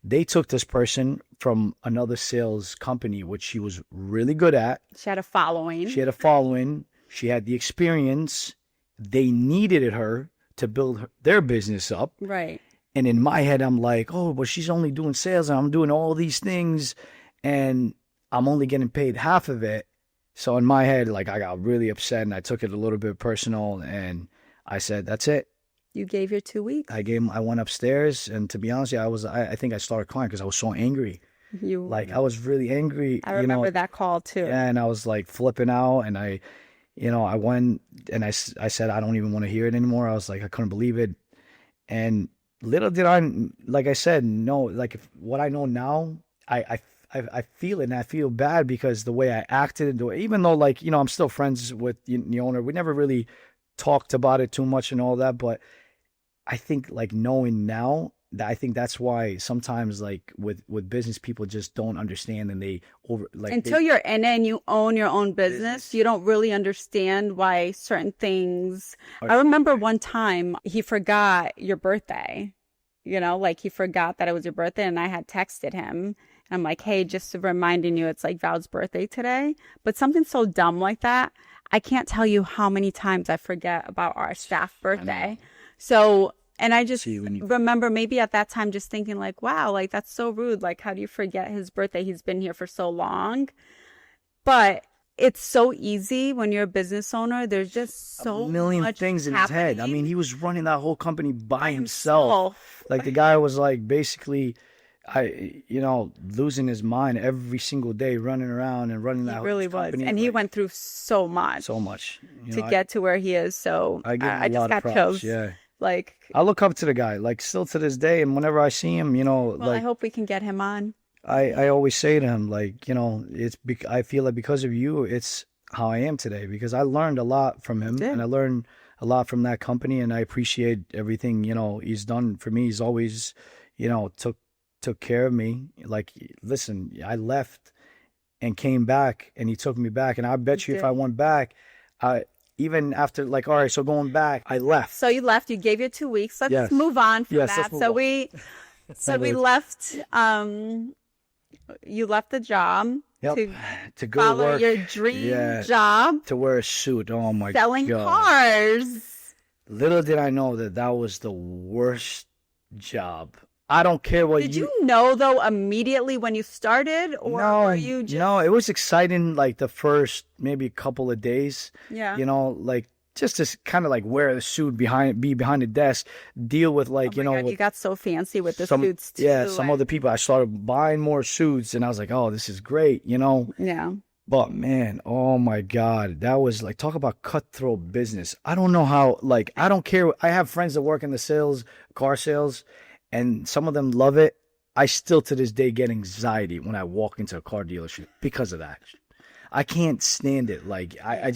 They took this person from another sales company, which she was really good at. She had a following. She had a following. She had the experience. They needed her to build their business up. Right. And in my head, I'm like, oh, but she's only doing sales and I'm doing all these things and I'm only getting paid half of it. So in my head, I got really upset and I took it a little bit personal and I said, that's it. You gave your 2 weeks. I went upstairs, and to be honest, I think I started crying because I was so angry. I was really angry. I remember that call too. And I was flipping out, and I you know, I went and I said, I don't even want to hear it anymore. I was like, I couldn't believe it. And little did I, like I said, no, like if, what I know now, I feel it and I feel bad because the way I acted, and even though like, you know, I'm still friends with the owner, we never really talked about it too much and all that. But I think like knowing now, that I think that's why sometimes like with business people just don't understand, and they over like Until you're in it and you own your own business, you don't really understand why certain things. I remember one time he forgot your birthday, you know, like he forgot that it was your birthday, and I had texted him. And I'm like, hey, just reminding you, it's like Val's birthday today. But something so dumb like that, I can't tell you how many times I forget about our staff birthday. So, and I just remember maybe at that time just thinking like, wow, like that's so rude. Like, how do you forget his birthday? He's been here for so long. But it's so easy when you're a business owner. There's just so a million much things in happening. his head. I mean, he was running that whole company by himself. Like the guy was like basically, you know, losing his mind every single day, running around and running that really company. was, and he went through so much you know, get to where he is. So I give him a just lot got of props. chills. Yeah. Like, I look up to the guy, like still to this day, and whenever I see him, you know, well, like I hope we can get him on. I always say to him, like, you know, I feel like because of you, it's how I am today, because I learned a lot from him, and I learned a lot from that company, and I appreciate everything, you know, he's done for me. He's always, you know, took care of me. Like, listen, I left and came back, and he took me back, and I bet you if I went back, even after, like, all right, so going back, I left. So you left. You gave your 2 weeks. Let's move on from that. So we left. You left the job to go follow work your dream job, to wear a suit. Oh my God, selling cars. Little did I know that was the worst job. I don't care what Did you know though immediately when you started, or were you just... No, it was exciting like the first maybe couple of days. Yeah. You know, like just to kind of like wear the suit be behind the desk, deal with like, oh my God, you got so fancy with the suits too. Yeah, some other people. I started buying more suits, and I was like, oh, this is great, you know. Yeah. But man, oh my God, that was like, talk about cutthroat business. I don't know how, like, I don't care. I have friends that work in the car sales, and some of them love it. I still to this day get anxiety when I walk into a car dealership because of that. I can't stand it. Like, I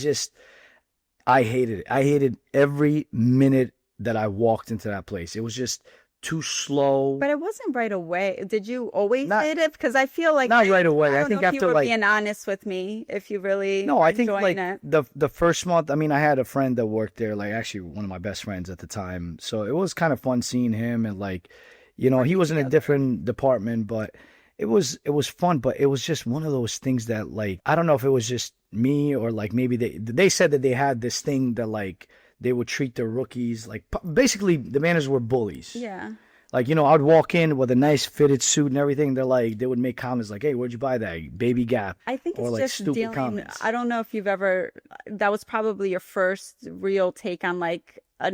hated it. I hated every minute that I walked into that place. It was just too slow. But it wasn't right away. Did you always hate it? Because I feel like not right away. I think know if after you were like being honest with me, if you really I think like it. the first month. I mean, I had a friend that worked there, like actually one of my best friends at the time. So it was kind of fun seeing him, and like, you know, he was in a different department, but it was fun. But it was just one of those things that, like, I don't know if it was just me or like maybe they said that they had this thing that like they would treat their rookies like, basically the managers were bullies. Yeah. Like, you know, I'd walk in with a nice fitted suit and everything. They're like, they would make comments like, "Hey, where'd you buy that? Baby Gap." I think it's or like just stupid dealing. comments. I don't know if you've ever. That was probably your first real take on like a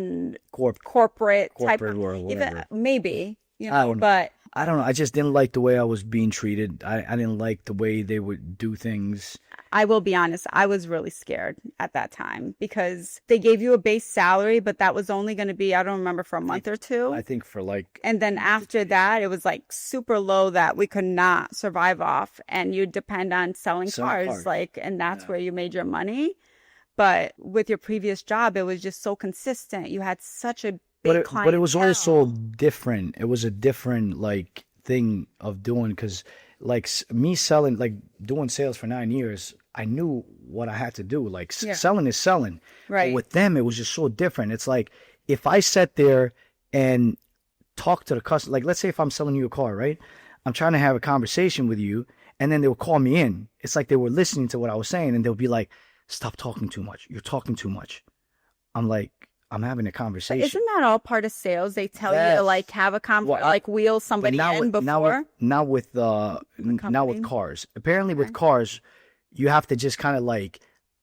corporate type of, world, whatever. Maybe, you know, but I don't know. I just didn't like the way I was being treated. I didn't like the way they would do things. I will be honest, I was really scared at that time because they gave you a base salary, but that was only going to be, I don't remember, for a month or two. I think for like... And then after that, it was like super low that we could not survive off, and you depend on selling cars. Like, and that's where you made your money. But with your previous job, it was just so consistent. You had such a big clientele. But it was also different. It was a different like thing of doing, because like me selling, like doing sales for 9 years, I knew what I had to do. Like selling is selling. Right. But with them, it was just so different. It's like if I sat there and talked to the customer, like let's say if I'm selling you a car, right? I'm trying to have a conversation with you, and then they would call me in. It's like they were listening to what I was saying, and they'll be like, "Stop talking too much. You're talking too much." I'm like, I'm having a conversation. But isn't that all part of sales? They tell you to like have a like wheel somebody in before. Now with cars. Apparently with cars, you have to just kind of like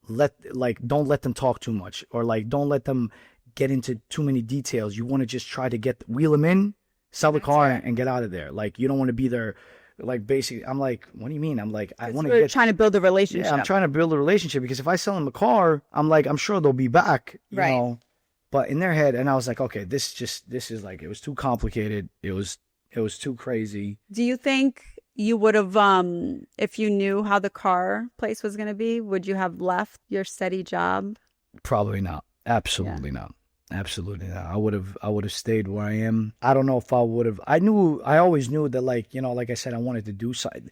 don't let them talk too much, or like don't let them get into too many details. You want to just try to wheel them in, sell the car, and get out of there. Like you don't want to be their like basically, I'm like, what do you mean? I'm like, I want to We're get. trying to build a relationship. Yeah, I'm trying to build a relationship because if I sell them a car, I'm like, I'm sure they'll be back, you Right. know. But in their head, and I was like, okay, this is like, it was too complicated. It was too crazy. Do you think you would have, if you knew how the car place was going to be, would you have left your steady job? Probably not. Absolutely not. Absolutely not. I would have stayed where I am. I don't know if I would have. I always knew that, like, you know, like I said, I wanted to do something.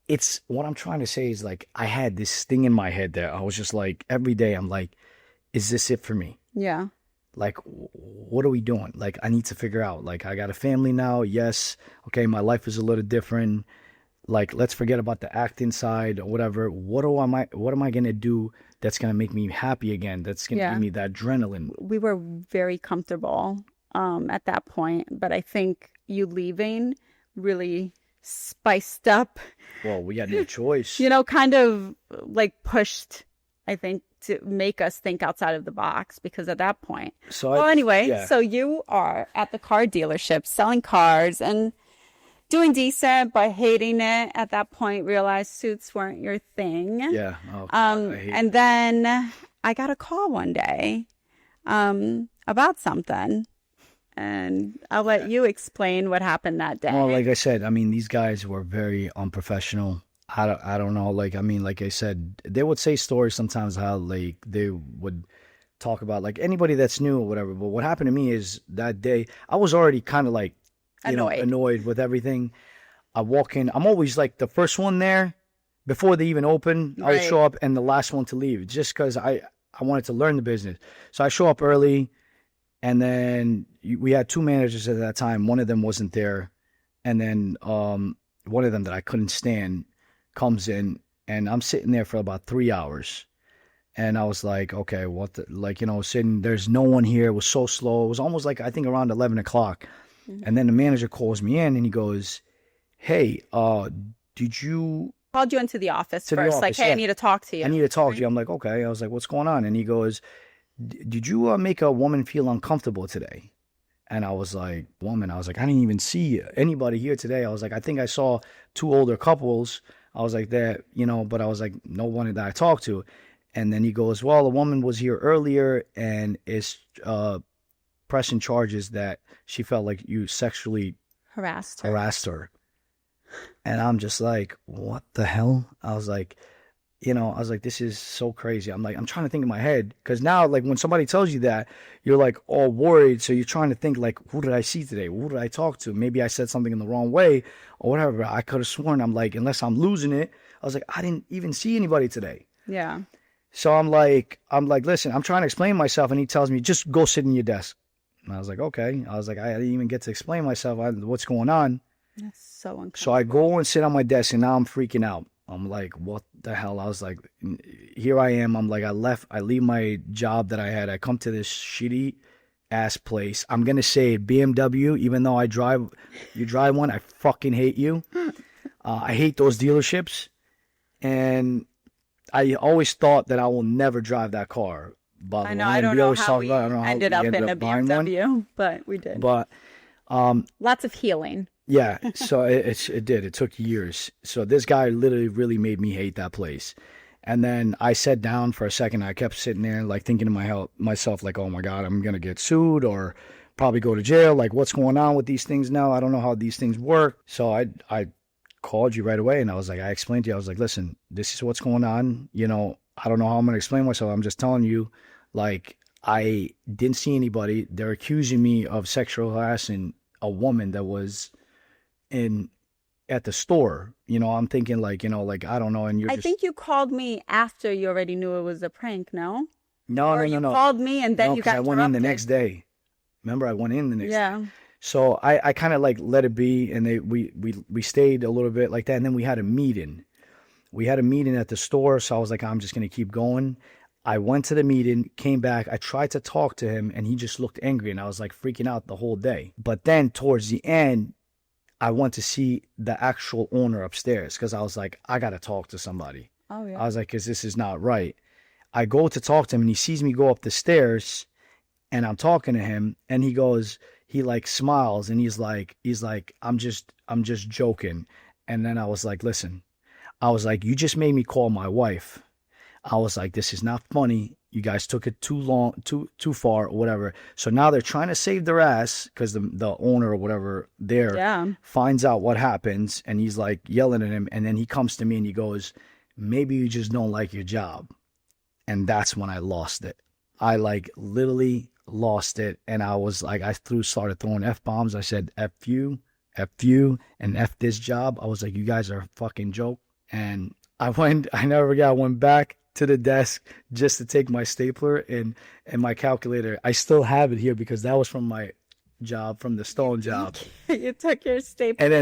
It's what I'm trying to say is like, I had this thing in my head that I was just like, every day I'm like, is this it for me? Yeah. Like, what are we doing? Like, I need to figure out, like, I got a family now. Yes. Okay. My life is a little different. Like, let's forget about the acting side or whatever. What am I going to do that's going to make me happy again? That's going to give me that adrenaline. We were very comfortable at that point, but I think you leaving really spiced up, Well, we had no choice. you know, kind of like pushed, I think, to make us think outside of the box, because at that point. So Well, anyway, yeah. so you are at the car dealership selling cars and doing decent, but hating it. At that point, realized suits weren't your thing. Yeah. Oh, I hate And then I got a call one day about something, and I'll let you explain what happened that day. Well, like I said, I mean, these guys were very unprofessional. I don't know. Like, I mean, like I said, they would say stories sometimes how, like, they would talk about, like, anybody that's new or whatever. But what happened to me is that day, I was already kind of like, you know, annoyed with everything. I walk in. I'm always like the first one there before they even open. I would show up and the last one to leave, just because I wanted to learn the business. So I show up early, and then we had two managers at that time. One of them wasn't there, and then one of them that I couldn't stand comes in, and I'm sitting there for about 3 hours. And I was like, okay, what the, like, you know, sitting, there's no one here. It was so slow. It was almost like, I think around 11 o'clock. And then the manager calls me in and he goes, hey, did you... Called you into the office first, like, hey, I need to talk to you. I need to talk to you. I'm like, okay. I was like, what's going on? And he goes, did you make a woman feel uncomfortable today? And I was like, woman? I was like, I didn't even see anybody here today. I was like, I think I saw two older couples. I was like, that, you know, but I was like, no one that I talked to. And then he goes, well, a woman was here earlier and is pressing charges that she felt like you sexually harassed her. And I'm just like, what the hell? I was like, you know, this is so crazy. I'm like, I'm trying to think in my head, because now, like, when somebody tells you that, you're like all worried. So you're trying to think, like, who did I see today? Who did I talk to? Maybe I said something in the wrong way or whatever. I could have sworn, I'm like, unless I'm losing it, I was like, I didn't even see anybody today. Yeah. So I'm like, listen, I'm trying to explain myself. And he tells me, just go sit in your desk. And I was like, okay. I was like, I didn't even get to explain myself. What's going on? That's so uncomfortable. So I go and sit on my desk, and now I'm freaking out. I'm like, what the hell? I was like, here I am. I'm like, I leave my job that I had. I come to this shitty ass place. I'm going to say BMW, even though you drive one. I fucking hate you. I hate those dealerships. And I always thought that I will never drive that car. But I know. I don't know how we ended up in a BMW, but we did. But lots of healing. Yeah, so it did. It took years. So this guy literally really made me hate that place. And then I sat down for a second. I kept sitting there, like, thinking to myself, like, oh my God, I'm going to get sued or probably go to jail. Like, what's going on with these things now? I don't know how these things work. So I called you right away, and I was like, I explained to you. I was like, listen, this is what's going on. You know, I don't know how I'm going to explain myself. I'm just telling you, like, I didn't see anybody. They're accusing me of sexual harassing a woman that was at the store. You know, I'm thinking, like, you know, like, I don't know. And I think you called me after you already knew it was a prank. No. No. You called me and then you got. I went in the next day. Remember, I went in the next day. Yeah. So I kind of like let it be, and we stayed a little bit like that, and then we had a meeting. We had a meeting at the store, so I was like, I'm just gonna keep going. I went to the meeting, came back. I tried to talk to him, and he just looked angry, and I was like freaking out the whole day. But then towards the end, I went to see the actual owner upstairs, because I was like, I got to talk to somebody. Oh, yeah. I was like, because this is not right. I go to talk to him, and he sees me go up the stairs, and I'm talking to him, and he like smiles, and he's like, I'm just joking. And then I was like, listen, I was like, you just made me call my wife. I was like, this is not funny. You guys took it too long, too far, or whatever. So now they're trying to save their ass because the owner or whatever there Yeah. finds out what happens, and he's like yelling at him. And then he comes to me and he goes, maybe you just don't like your job. And that's when I lost it. I like literally lost it. And I was like, started throwing F-bombs. I said, F you, and F this job. I was like, you guys are a fucking joke. And I went back to the desk just to take my stapler and my calculator. I still have it here because that was from my job, from the stone job. You took your staple. And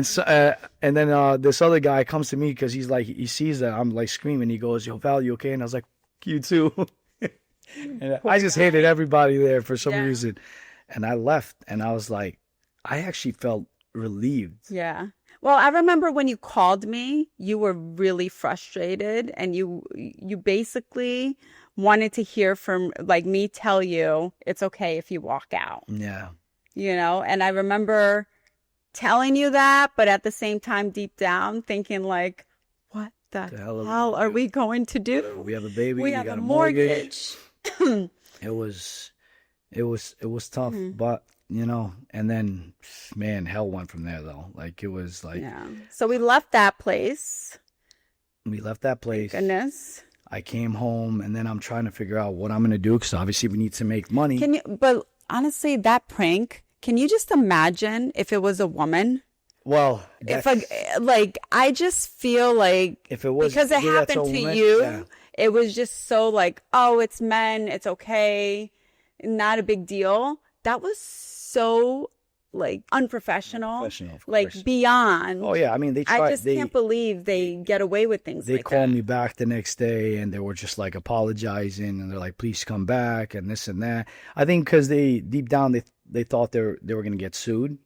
then this other guy comes to me because he's like, he sees that I'm like screaming. He goes, yo, Val, you okay? And I was like, you too. And I just hated everybody there for some reason. And I left, and I was like, I actually felt relieved. Yeah. Well, I remember when you called me, you were really frustrated, and you basically wanted to hear from like me tell you it's okay if you walk out. Yeah. You know, and I remember telling you that, but at the same time, deep down, thinking like, what the hell are we going to do? We have a baby. We have a mortgage. It was tough, but you know, and then, man, hell went from there though. Like it was like, yeah. So we left that place. Thank Goodness. I came home, and then I'm trying to figure out what I'm gonna do because obviously we need to make money. But honestly, that prank. Can you just imagine if it was a woman? Well, I just feel like if it was because it happened to woman, you, it was just so like, oh, it's men, it's okay, not a big deal. That was so like unprofessional, like beyond. Oh yeah, I mean I just can't believe they get away with things. They called me back the next day, and they were just like apologizing, and they're like, "Please come back," and this and that. I think because they deep down they thought they were gonna get sued.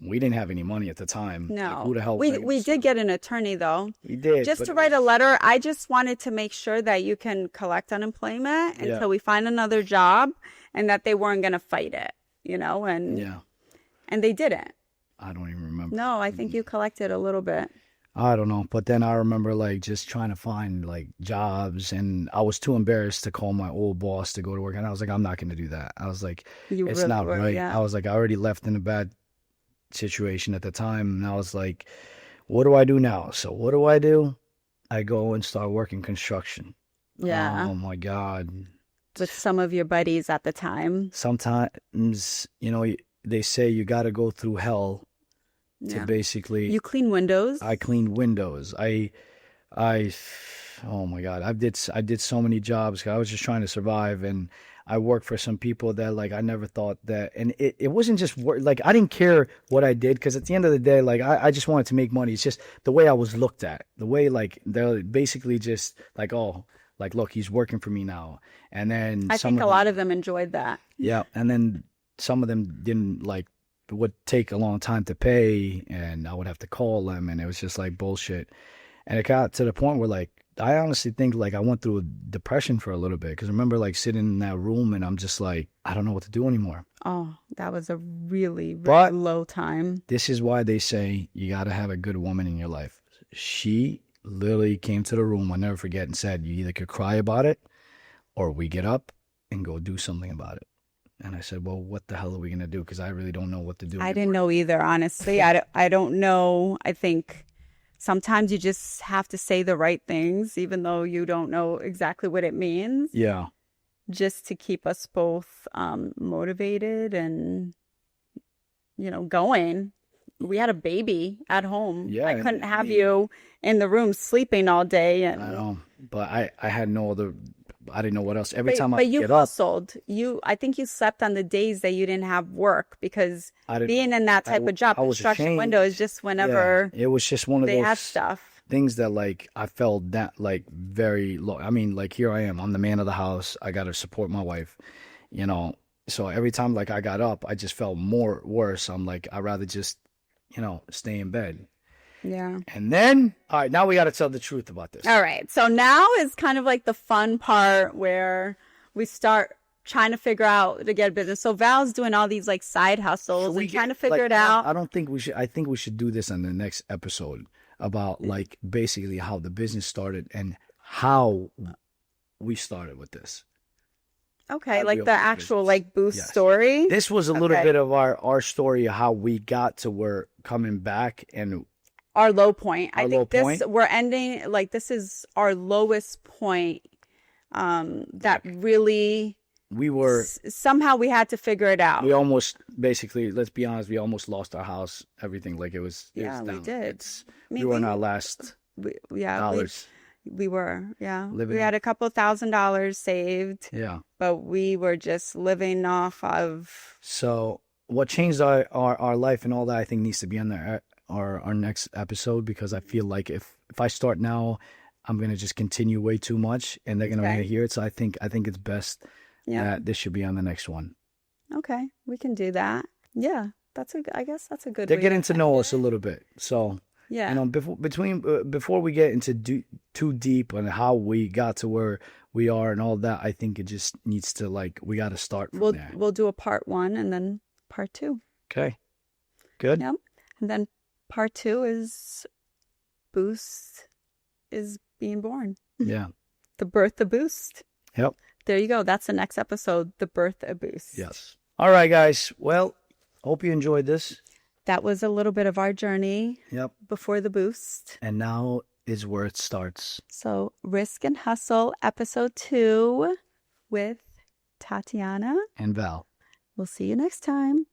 We didn't have any money at the time. No. Like, who the hell? We did get an attorney though. We did. Just to write a letter. I just wanted to make sure that you can collect unemployment until we find another job, and that they weren't going to fight it, you know, and they didn't. I don't even remember. No, I think you collected a little bit. I don't know. But then I remember like just trying to find like jobs, and I was too embarrassed to call my old boss to go to work. And I was like, I'm not going to do that. I was like, it's not right. Yeah. I was like, I already left in a bad situation at the time, and I was like, what do I do now? So what do? I go and start working construction. Yeah. Oh my God. With some of your buddies at the time. Sometimes, you know, they say you got to go through hell to basically. You clean windows? I cleaned windows. I oh my God, I did so many jobs. I was just trying to survive, and I worked for some people that like I never thought that, and it wasn't just work. Like I didn't care what I did, because at the end of the day, like I just wanted to make money. It's just the way I was looked at, the way like they're basically just like, oh, like look, he's working for me now. And then I think a lot of them enjoyed that. Yeah, and then some of them didn't like. It would take a long time to pay, and I would have to call them, and it was just like bullshit. And it got to the point where like I honestly think like I went through a depression for a little bit, because I remember like sitting in that room and I'm just like, I don't know what to do anymore. Oh, that was a really low time. This is why they say you got to have a good woman in your life. She literally came to the room, I'll never forget, and said, you either could cry about it or we get up and go do something about it. And I said, well, what the hell are we going to do? Because I really don't know what to do anymore. I didn't know either, honestly. I don't know. I think sometimes you just have to say the right things, even though you don't know exactly what it means. Yeah. Just to keep us both motivated and, you know, going. We had a baby at home. Yeah. I couldn't have you in the room sleeping all day. And I know. But I had no other... I didn't know what else. Every time I get up. But you hustled. I think you slept on the days that you didn't have work, because being in that type of job, construction window, is just whenever it was just one of they those have stuff. Things that like I felt that like very low. I mean, like here I am. I'm the man of the house. I got to support my wife, you know. So every time like I got up, I just felt worse. I'm like, I'd rather just, you know, stay in bed. Yeah. And then, all right, now we got to tell the truth about this. All right. So now is kind of like the fun part where we start trying to figure out to get business. So Val's doing all these like side hustles and trying to figure it out. I don't think we should. I think we should do this on the next episode. about like basically how the business started and how we started with this. Okay, How like we the opened the actual business. like Boost Yes. story. This was a little Okay. bit of our story of how we got to where coming back and Our low point. I Our think low this point? we're ending like this is our lowest point. That really we were somehow we had to figure it out. we almost basically, let's be honest, we almost lost our house, everything. Like it was Yeah, we down. did. We were in our last Yeah, dollars. we were. Yeah, Living we had a couple $1,000 saved, Yeah. but we were just living off of. So what changed our life and all that, I think needs to be on our next episode, because I feel like if I start now, I'm gonna just continue way too much and they're gonna want to Okay. hear it. So I think it's best Yeah. that this should be on the next one. Okay, we can do that. Yeah, I guess that's a good. They're way getting to know us a little bit. So Yeah. you know, before we get into too deep on how we got to where we are and all that, I think it just needs to, like, we got to start from there. We'll do a part 1 and then part 2. Okay. Good. Yep. And then part 2 is Boost is being born. Yeah. The birth of Boost. Yep. There you go. That's the next episode. The birth of Boost. Yes. All right, guys. Well, hope you enjoyed this. That was a little bit of our journey Yep. before the Boost. And now is where it starts. So, Risk and Hustle, episode 2 with Tatiana. And Val. We'll see you next time.